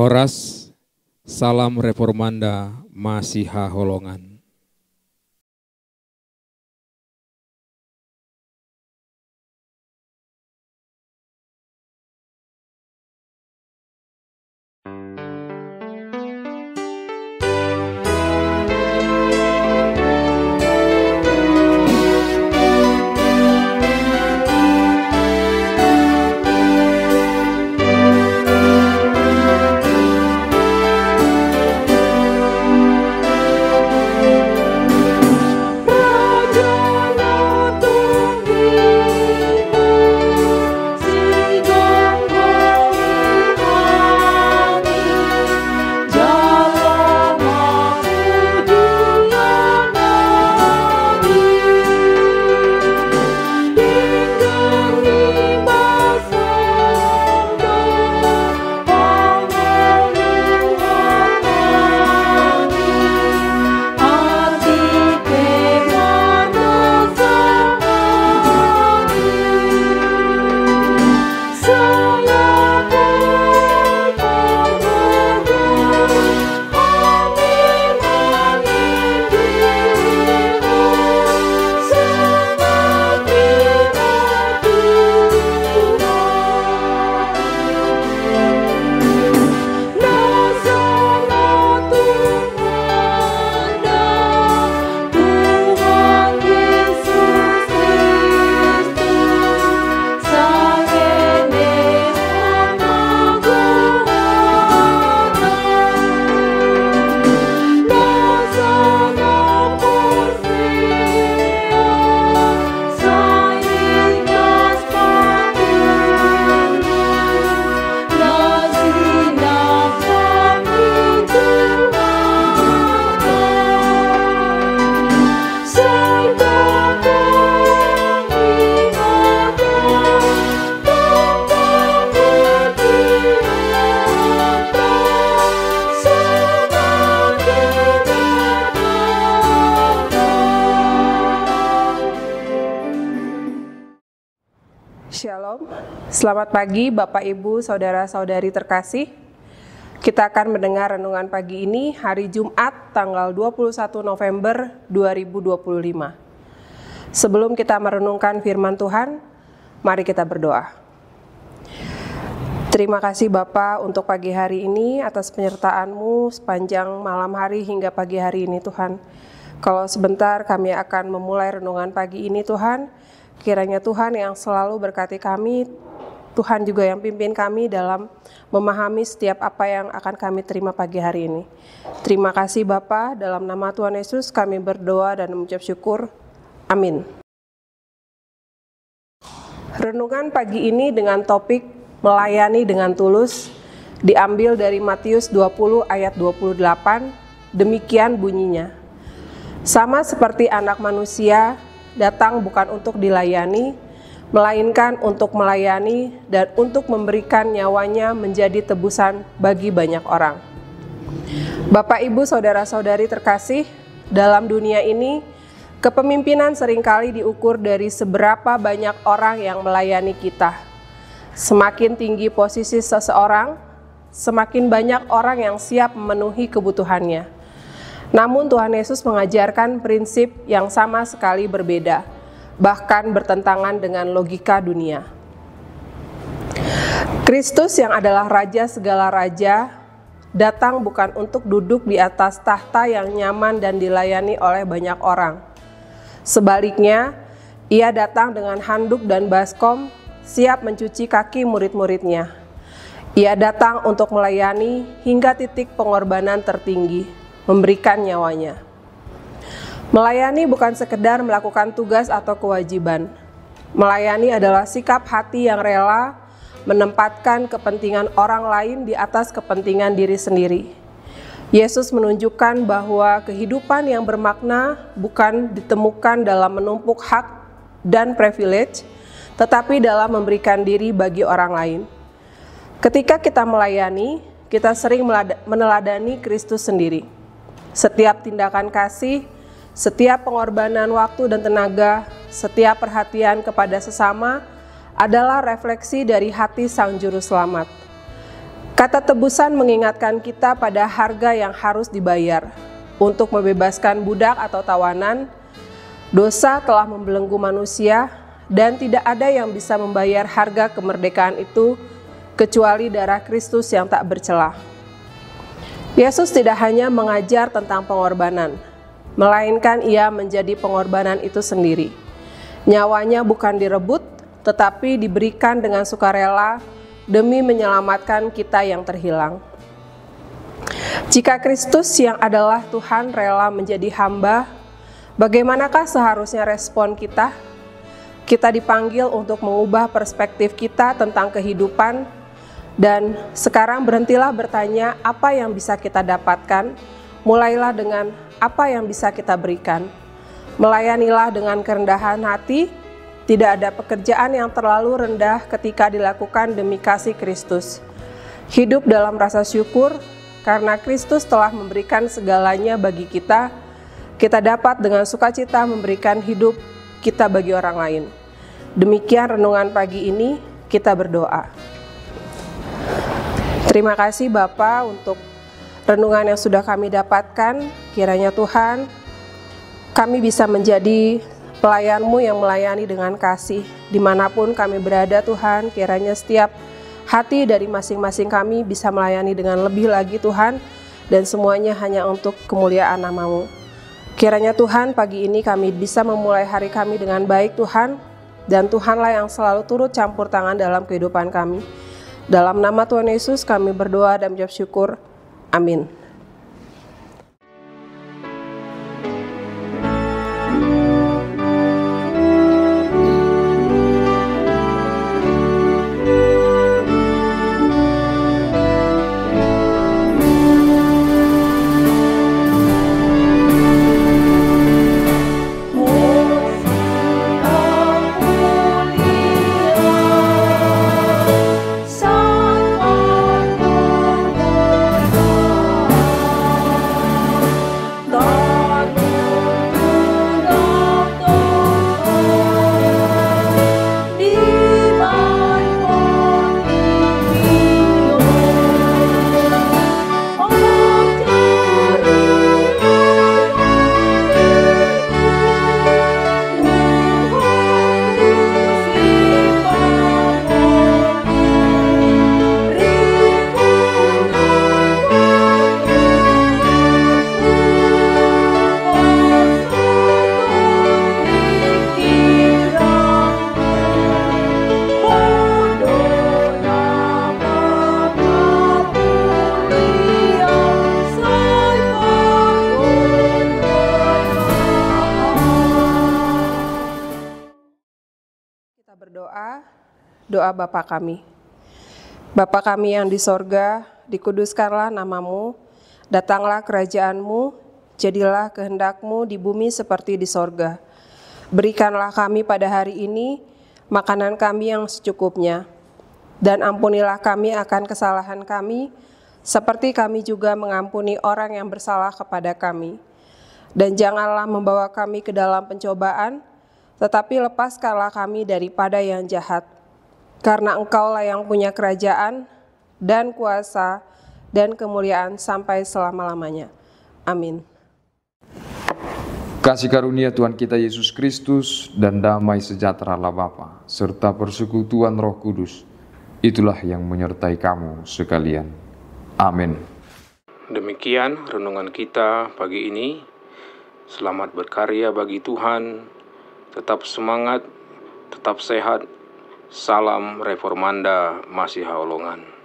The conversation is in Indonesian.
Horas, salam reformanda Masiha Holongan. Shalom, selamat pagi Bapak Ibu Saudara-saudari terkasih. Kita akan mendengar renungan pagi ini hari Jumat tanggal 21 November 2025. Sebelum kita merenungkan firman Tuhan, mari kita berdoa. Terima kasih Bapa untuk pagi hari ini atas penyertaan-Mu sepanjang malam hari hingga pagi hari ini Tuhan. Kalau sebentar kami akan memulai renungan pagi ini Tuhan, kiranya Tuhan yang selalu berkati kami, Tuhan juga yang pimpin kami dalam memahami setiap apa yang akan kami terima pagi hari ini. Terima kasih Bapa, dalam nama Tuhan Yesus kami berdoa dan mengucap syukur. Amin. Renungan pagi ini dengan topik melayani dengan tulus, diambil dari Matius 20 ayat 28, demikian bunyinya. Sama seperti anak manusia, datang bukan untuk dilayani, melainkan untuk melayani dan untuk memberikan nyawanya menjadi tebusan bagi banyak orang. Bapak, Ibu, Saudara-saudari terkasih, dalam dunia ini, kepemimpinan seringkali diukur dari seberapa banyak orang yang melayani kita. Semakin tinggi posisi seseorang, semakin banyak orang yang siap memenuhi kebutuhannya. Namun Tuhan Yesus mengajarkan prinsip yang sama sekali berbeda, bahkan bertentangan dengan logika dunia. Kristus yang adalah Raja segala raja, datang bukan untuk duduk di atas tahta yang nyaman dan dilayani oleh banyak orang. Sebaliknya, Ia datang dengan handuk dan baskom, siap mencuci kaki murid-muridnya. Ia datang untuk melayani hingga titik pengorbanan tertinggi, memberikan nyawanya. Melayani bukan sekedar melakukan tugas atau kewajiban. Melayani adalah sikap hati yang rela menempatkan kepentingan orang lain di atas kepentingan diri sendiri. Yesus menunjukkan bahwa kehidupan yang bermakna bukan ditemukan dalam menumpuk hak dan privilege, tetapi dalam memberikan diri bagi orang lain. Ketika kita melayani, kita sering meneladani Kristus sendiri. Setiap tindakan kasih, setiap pengorbanan waktu dan tenaga, setiap perhatian kepada sesama adalah refleksi dari hati Sang Juru Selamat. Kata tebusan mengingatkan kita pada harga yang harus dibayar. Untuk membebaskan budak atau tawanan, dosa telah membelenggu manusia dan tidak ada yang bisa membayar harga kemerdekaan itu kecuali darah Kristus yang tak bercelah. Yesus tidak hanya mengajar tentang pengorbanan, melainkan ia menjadi pengorbanan itu sendiri. Nyawanya bukan direbut, tetapi diberikan dengan sukarela demi menyelamatkan kita yang terhilang. Jika Kristus yang adalah Tuhan rela menjadi hamba, bagaimanakah seharusnya respon kita? Kita dipanggil untuk mengubah perspektif kita tentang kehidupan, dan sekarang berhentilah bertanya apa yang bisa kita dapatkan, mulailah dengan apa yang bisa kita berikan. Melayanilah dengan kerendahan hati, tidak ada pekerjaan yang terlalu rendah ketika dilakukan demi kasih Kristus. Hidup dalam rasa syukur, karena Kristus telah memberikan segalanya bagi kita, kita dapat dengan sukacita memberikan hidup kita bagi orang lain. Demikian renungan pagi ini, kita berdoa. Terima kasih Bapa untuk renungan yang sudah kami dapatkan. Kiranya Tuhan, kami bisa menjadi pelayan-Mu yang melayani dengan kasih. Dimanapun kami berada Tuhan, kiranya setiap hati dari masing-masing kami bisa melayani dengan lebih lagi Tuhan, dan semuanya hanya untuk kemuliaan nama-Mu. Kiranya Tuhan, pagi ini kami bisa memulai hari kami dengan baik Tuhan, dan Tuhanlah yang selalu turut campur tangan dalam kehidupan kami. Dalam nama Tuhan Yesus kami berdoa dan mengucap syukur. Amin. Berdoa, doa Bapa kami. Bapa kami yang di sorga, dikuduskanlah nama-Mu, datanglah kerajaan-Mu, jadilah kehendak-Mu di bumi seperti di sorga. Berikanlah kami pada hari ini makanan kami yang secukupnya, dan ampunilah kami akan kesalahan kami, seperti kami juga mengampuni orang yang bersalah kepada kami. Dan janganlah membawa kami ke dalam pencobaan, tetapi lepaskanlah kami daripada yang jahat. Karena Engkaulah yang punya kerajaan, dan kuasa, dan kemuliaan sampai selama-lamanya. Amin. Kasih karunia Tuhan kita Yesus Kristus dan damai sejahtera Allah Bapa, serta persekutuan Roh Kudus, itulah yang menyertai kamu sekalian. Amin. Demikian renungan kita pagi ini. Selamat berkarya bagi Tuhan. Tetap semangat, tetap sehat. Salam Reformanda Masiha Holongan.